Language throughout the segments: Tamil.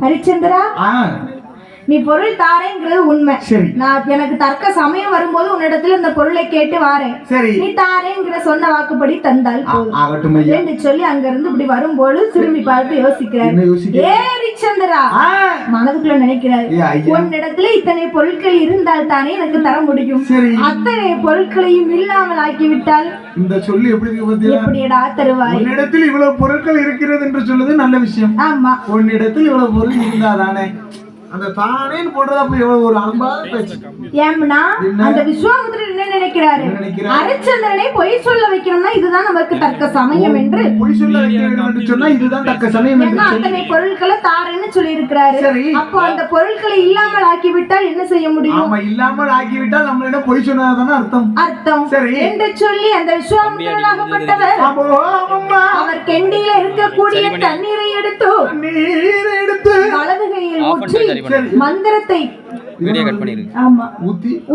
ஹரிச்சந்திரா, நீ பொருள் தாரேங்கிறது உண்மை. நான் எனக்கு தர்க்க சமயம் வரும்போது உன்னிடத்துல இந்த பொருளை கேட்டு வாரேன். நீ தாரேங்கிற சொன்ன வாக்குப்படி தந்தால் போதும் என்று சொல்லி அங்க இருந்து இப்படி வரும்போது திரும்பி பார்த்து யோசிக்கிறார். ஏ ஹரிச்சந்திரா, மனதுக்குள்ள நினைக்கிறார், உன்னிடத்துல இத்தனை பொருட்கள் இருந்தால் தானே எனக்கு தர முடியும். அத்தனை பொருட்களையும் இல்லாமல் ஆக்கிவிட்டால் இந்த சொல்லி எப்படிடா தருவாய்? உன்னிடத்தில் இவ்வளவு பொருட்கள் இருக்கிறது என்று சொல்லுது நல்ல விஷயம். ஆமா, உன்னிடத்தில் இவ்வளவு பொருள் இருந்தாதானே அந்த தானேன்னு போடுறதப்ப எவ்வளவு ஒரு அன்பான பேச்சு. ஏம்னா அந்த விஸ்வாமித்திரர் என்ன நினைக்கிறாரு? ஹரிச்சந்திரனை பொய் சொல்ல வைக்கணும்னா இதுதான் நமக்கு தக்க சமயம் என்று, பொய் சொல்ல வைக்க வேண்டும் என்று சொன்னா இதுதான் தக்க சமயம் என்று அத்தனை பொருட்களை தாரேன்னு சொல்லி இருக்கிறாரு. அப்போ அந்த பொருட்களை இல்லாமல் ஆக்கிவிட்டால் என்ன செய்ய முடியும்? ஆமா, இல்லாமல் ஆக்கிவிட்டால் நம்மளிடம் பொய் சொன்னதான அர்த்தம். சரி என்று சொல்லி அந்த விஸ்வாமித்திரனாகப்பட்டவர் அவர் கெண்டியில இருக்கக்கூடிய தண்ணீரை எடுத்து வலது கையில் ஊற்றி மந்திரத்தை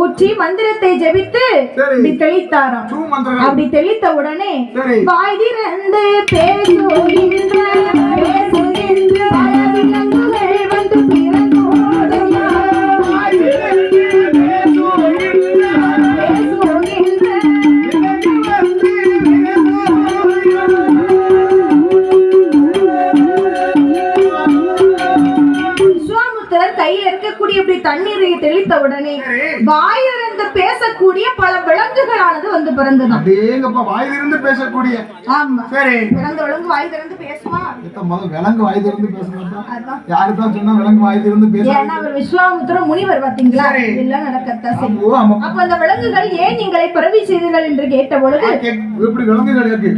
ஊற்றி மந்திரத்தை ஜெபித்து தெளித்தாராம். அப்படி தெளித்த உடனே வாய் திறந்து பேசுகின்ற வந்து கையில இருக்கக்கூடிய இப்படி தண்ணீரை தெளித்த உடனே வாயிலிருந்து பேசக்கூடிய பல விலங்குகளானது வந்து பிறந்தது. வாயிலிருந்து பேசக்கூடிய பிறந்த விலங்கு வாய் திறந்து பேசுமா? விலங்கு வாய் திறந்து பேசுமா? யாருதான் சொன்னா விலங்கு வாய் திறந்து பேச? ஏன்னா அவர் விஸ்வாமித்திர முனிவர் பாத்தீங்களா, எல்லாம் நடக்கத்தான் செய்யும். அப்ப அந்த விலங்குகள் ஏன் நீங்களை பிறவி செய்தீர்கள் என்று கேட்ட பொழுது எப்படி விலங்குகள் இருக்கு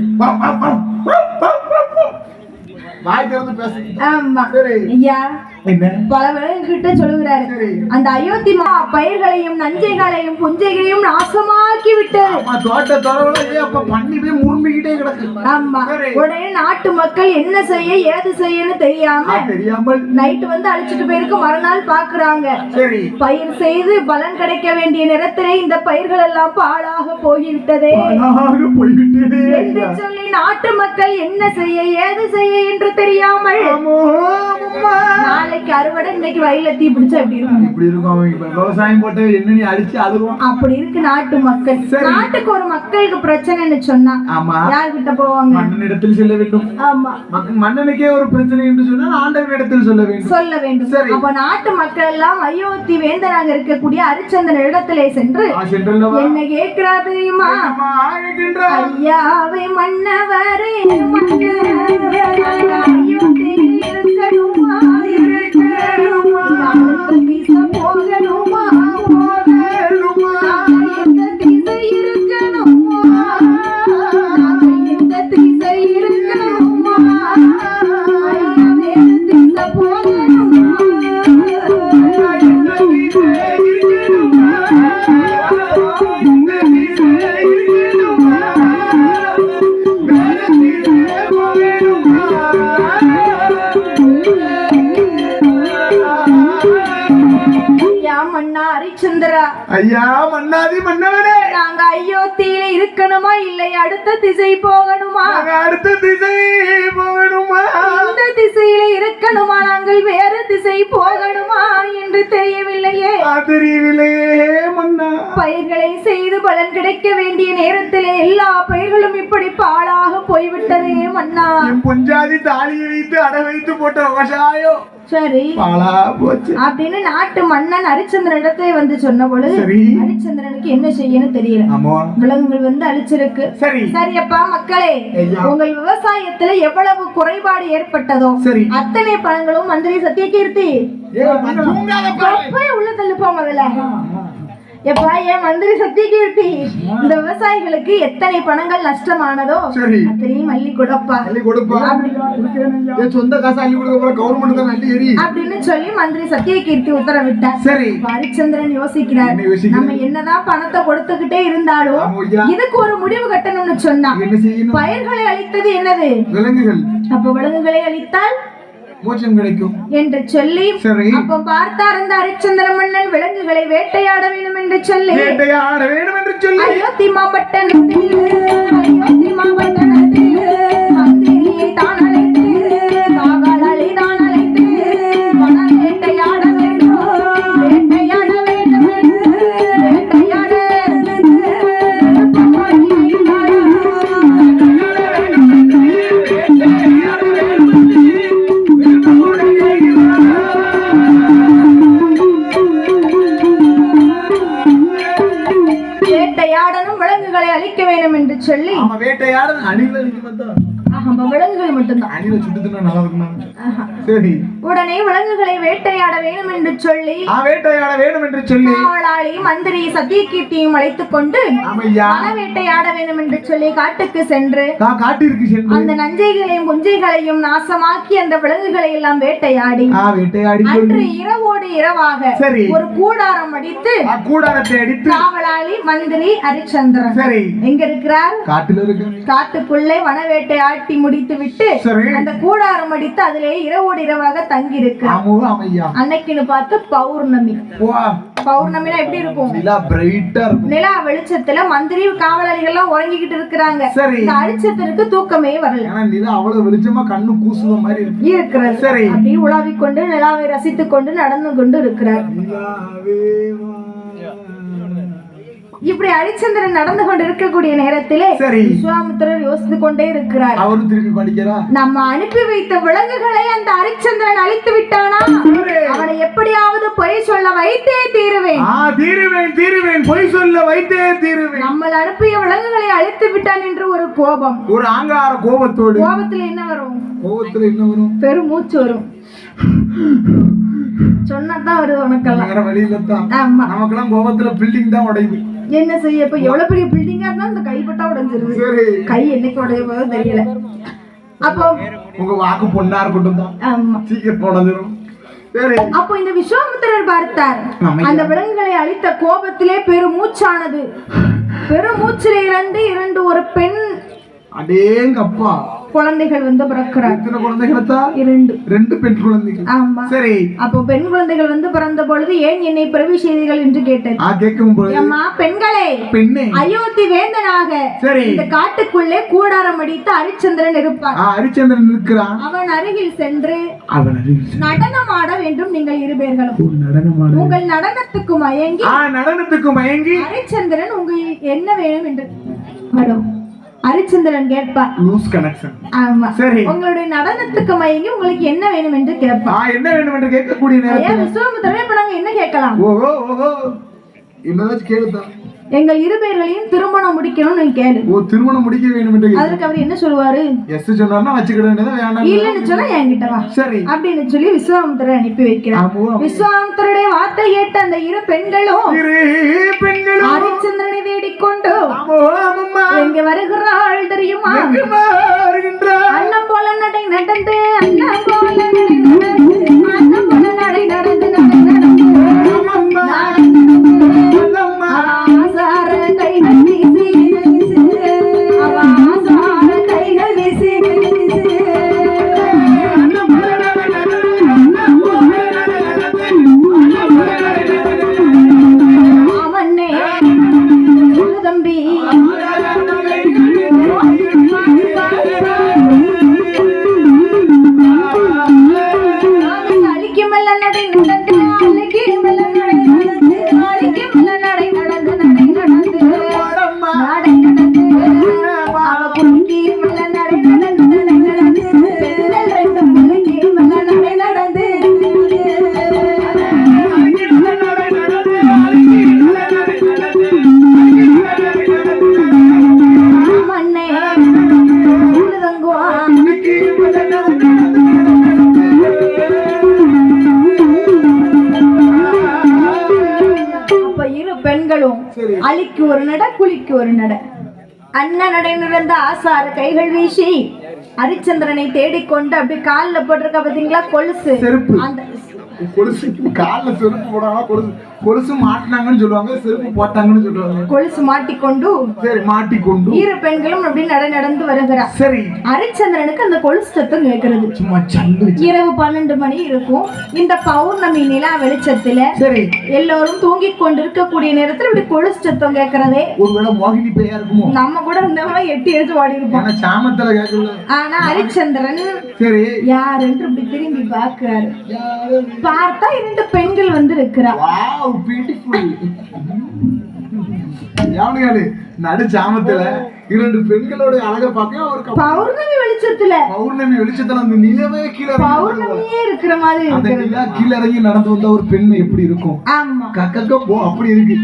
வாய் திறந்து பேசு. ஆமா ஐயா, பல விலங்குகிட்ட சொல்லுகிறாரு, அந்த அயோத்தி பயிர்களையும் நஞ்சைகளையும் புஞ்சைகளையும் நாசமாக்கி விட்டு உடனே நாட்டு மக்கள் என்ன செய்ய ஏது செய்யன்னு தெரியாமல் நைட்டு வந்து அழிச்சிட்டு போயிருக்கு. மறுநாள் பாக்குறாங்க பயிர் செய்து பலன் கிடைக்க வேண்டிய நேரத்திலே இந்த பயிர்கள் எல்லாம் பாழாக போய்விட்டதே என்று சொல்லி நாட்டு மக்கள் என்ன செய்ய ஏது செய்ய என்று தெரியாமல் நாளைக்கு அறுவடை இன்னைக்கு வயல்ல தீ பிடிச்சா எப்படி இருக்கும்? விவசாயம் போட்டு என்ன அடிச்சு அதுவும் அப்படி இருக்கு நாட்டு மக்கள். நாட்டுக்கு ஒரு மக்களுக்கு பிரச்சனைன்னு சொன்னா யார்கிட்ட போவாங்க? மன்னனிடத்தில் சொல்ல வேண்டும். ஆமா, மன்னனுக்கே ஒரு பிரச்சனை என்று சொன்னா ஆண்டவனிடத்தில் சொல்ல வேண்டும். அப்ப நாட்டு மக்கள் எல்லாம் அயோத்தி வேந்தனாக இருக்கக்கூடிய ஹரிச்சந்திரன் இடத்திலே சென்று என்ன கேட்கிறா தெரியுமா? ஐயாவை மன்னவரே போகணுமா எந்த திசை இருக்கணுமா எந்த திசை இருக்கணுமா வேறு திசை போகணுமா ஹரிச்சந்திரா, ஐயா மன்னாதி மன்னவனே, நாங்க அயோத்தியில இருக்கணுமா இல்லை அடுத்த திசை போகணுமா? அடுத்த திசை போகணுமா? இந்த திசையில இருக்கணுமா நாங்கள் வேறு திசை போகணுமா என்று தெரியவில்லையே. மன்னா, பயிர்களை செய்து பலன் கிடைக்க வேண்டிய நேரத்திலே எல்லா பயிர்களும் இப்படி பாழாக போய்விட்டதே மன்னா. பொஞ்சாதி தாலியை வைத்து அடை வைத்து போட்ட விவசாயம் சரி பாழா போச்சு அப்படின்னு நாட்டு மன்னன் ஹரிச்சந்திரன் இடத்தை வந்து சொன்ன பொழுது ஹரிச்சந்திரனுக்கு என்ன செய்யணும் தெரியல. விலங்குகள் வந்து அழிச்சிருக்கு. சரியப்பா மக்களே, உங்கள் விவசாயத்துல எவ்வளவு குறைபாடு ஏற்பட்டதோ அத்தனை பழங்களும் மந்திரி சத்தியகீர்த்தி உள்ள தள்ளுப்பா முதல்ல. எப்பா என் மந்திரி சத்தியகீர்த்தி, இந்த விவசாயிகளுக்கு எத்தனை பணங்கள் நஷ்டமானதோ அத்தனையும் அள்ளி கொடுப்பா அப்படின்னு சொல்லி மந்திரி சத்தியகீர்த்தி உத்தரவிட்டார். ஹரிச்சந்திரன் யோசிக்கிறார், நம்ம என்னதான் பணத்தை கொடுத்துக்கிட்டே இருந்தாலும் இதுக்கு ஒரு முடிவு கட்டணும்னு சொன்னா பயிர்களை அழித்தது என்னது? விலங்குகள். அப்ப விலங்குகளை அழித்தால் மோட்சம் கிடைக்கும் என்று சொல்லி அப்ப பார்த்தார் அந்த ஹரிச்சந்திர மன்னன் விலங்குகளை வேட்டையாட வேண்டும் என்று சொல்லி அயோத்தி மாவட்டத்தில் மந்திரியை தான் அழைத்து காவலாளி தான் அழைத்து சொல்லி ஆமா வேட்டையாட அணில நீங்க வந்தா ஆமா விலங்குகள் மட்டும்தான் அணில சுட்டுதுன்னா நல்லா இருக்குமா சரி உடனே விலங்குகளை வேட்டையாட வேண்டும் என்று சொல்லி வேட்டையாட வேண்டும் என்று சொல்லி காவலாளி மந்திரி சத்தியகீர்த்தியும் அழைத்துக் கொண்டு வன வேட்டையாட வேண்டும் என்று சொல்லி காட்டுக்கு சென்று காட்டிற்கு சென்று அந்த நஞ்சைகளையும் புஞ்சைகளையும் நாசமாக்கி அந்த விலங்குகளை எல்லாம் வேட்டையாடி அன்று இரவோடு இரவாக ஒரு கூடாரம் அடித்து கூடாரத்தை அடித்து காவலாளி மந்திரி ஹரிச்சந்திரன் எங்க இருக்கிறார் காட்டுக்குள்ளே வன வேட்டையாடி முடித்து விட்டு அந்த கூடாரம் அடித்து அதிலே இரவோடு இரவாக தங்கி இருக்கிறார் அன்னைக்குன்னு பார்த்து பௌர்ணமி பௌர்ணமினா எப்படி இருக்கும் நிலா வெளிச்சத்துல மந்திரி காவலாளிகள் எல்லாம் உறங்கிக்கிட்டு இருக்கிறாங்க ஹரிச்சந்திரனுக்கு தூக்கமே வரல அவ்வளவு வெளிச்சமா கண்ணு கூசுவ மாதிரி இருக்கிறது அப்படி உலாவிக் கொண்டு நிலாவை ரசித்துக் கொண்டு நடந்து கொண்டு இருக்கிறார் இப்படி ஹரிச்சந்திரன் நடந்து கொண்டு இருக்கக்கூடிய நேரத்திலே விஸ்வாமித்திரர் யோசித்துக் கொண்டே இருக்கிறார் நம்ம அனுப்பி வைத்த விலங்குகளை அந்த ஹரிச்சந்திரன் அழித்து விட்டானா அவனை எப்படியாவது பொய் சொல்ல வைத்தே தீருவேன் பொய் சொல்ல வைத்தே தீருவேன் நம்ம அனுப்பிய விலங்குகளை அழித்து விட்டான் என்று ஒரு கோபம் ஒரு ஆங்கார கோபத்துல என்ன வரும் பெருமூச்சு வரும் சொன்னதான் வருது உனக்கெல்லாம் நமக்கெல்லாம் கோபத்துல பில்டிங் தான் உடையுது என்ன செய்ய இப்ப எவ்வளவு பெரிய பில்டிங்கா இருந்தா அந்த கைப்பட்டா உடைஞ்சிருது கை என்னைக்கு உடைய போதோ தெரியல அப்போ உங்க வாக்கு பொண்ணா இருக்கட்டும் ஆமா சீக்கிரம் உடைஞ்சிரும் அப்போ இந்த விஸ்வாமித்திரர் பார்த்தார் அந்த விலங்குகளை அழித்த கோபத்திலே பெருமூச்சானது பெருமூச்சிலே இரண்டு ஒரு பெண் அடேங்கப்பா குழந்தைகள் வந்து பிறக்கிறார். எத்தனை குழந்தைகளா? ரெண்டு பெண் குழந்தைகள். ஆமா. சரி. அப்போ பெண் குழந்தைகள் வந்து பிறந்த பொழுது ஏன் என்னை பிறவி செய்தீர்கள் என்று கேட்டேன். கேட்கும் பொழுது அம்மா பெண்களே, பெண்ணே, அயோத்தி வேந்தனாக இந்த காட்டுக்குள்ளே கூடாரம் அடித்து ஹரிச்சந்திரன் இருப்பான். ஹரிச்சந்திரன் இருக்கிறான். அவன் அருகில் சென்று நடனம் ஆட வேண்டும். நீங்கள் இருபேர்களும் உங்கள் நடனத்துக்கு மயங்கி ஹரிச்சந்திரன் உங்களுக்கு என்ன வேணும் என்று ஹரிச்சந்திரன் கேட்பார். Loose connection. ஆமா. சரி. உங்களுடைய நடனத்துக்கு மயங்கி உங்களுக்கு என்ன வேணும் என்று கேட்பார். என்ன வேணும் என்று கேட்கக்கூடிய நேரத்தில் விஸ்வாமித்திரன் இப்ப நாங்க என்ன கேட்கலாம்? ஓஹோ என்னதாச்சும் கேளுதான். எங்கள் இருபேர்களையும் திருமணம் முடிக்கணும்னு கேளு. திருமணம் முடிக்க வேணும் என்று. அதுக்கு அவர் என்ன சொல்லுவாரு? எஸ் சொன்னார்னா வச்சுக்கிட வேண்டியது, வேண்டாம் இல்லன்னு சொன்னா என்கிட்ட வா. சரி அப்படின்னு சொல்லி விஸ்வாமித்திரரை அனுப்பி வைக்கிறார். விஸ்வாமித்திரருடைய வார்த்தை கேட்ட அந்த இரு பெண்களும் ஹரிச்சந்திரனை தேடிக்கொண்டு எங்க வருகிறாள் தெரியுமா? அண்ணன் போல நடை நடந்து அண்ணன் போல நடை நடந்து அலிக்கு ஒரு நட குளிக்கு ஒரு நட. அண்ணன் நடை நடந்த ஆசார கைகள் வீசி ஹரிச்சந்திரனை தேடிக்கொண்டு அப்படி காலில் போட்டிருக்க பாத்தீங்களா கொலுசு, அந்த கொலுசு காலில் செருப்பு போடாம கொலுசு மாட்டினாங்கன்னு சொல்லுவாங்க, செருப்பு போட்டாங்கன்னு சொல்லுவாங்க. கொலுசு மாட்டிக்கொண்டு இரு பெண்களும் அப்படி நடந்து வருகிறார். சரி. ஹரிச்சந்திரனுக்கு அந்த கொலுசு சத்தம் கேட்கிறது. இரவு 12 மணி இருக்கும். இந்த பௌர்ணமி நிலா வெளிச்சத்துல சரி எல்லாரும் தூங்கிக் கொண்டிருக்கக்கூடிய நேரத்துல இப்படி கொலுசு சத்தம் கேட்கறதே ஒருவேளை மோகினி பேயா இருக்குமோ? நம்ம கூட இருந்தவங்க எட்டி எடுத்து ஓடி இருப்போம். சாமத்துல கேட்கல. ஆனா ஹரிச்சந்திரன் சரி யார் என்று இப்படி திரும்பி பார்க்கிறாரு. பார்த்தா 2 பெண்கள் வந்து இருக்கிறார். நடு சாமத்துல 2 பெண்களோட அழக பார்க்க பௌர்ணமி வெளிச்சத்துல அந்த நிலவே கீழே பௌர்ணமியே இருக்கிற மாதிரி கீழே இறங்கி நடந்து வந்த ஒரு பெண் எப்படி இருக்கும்? ஆமா கக்கக்க போ அப்படி இருக்கு.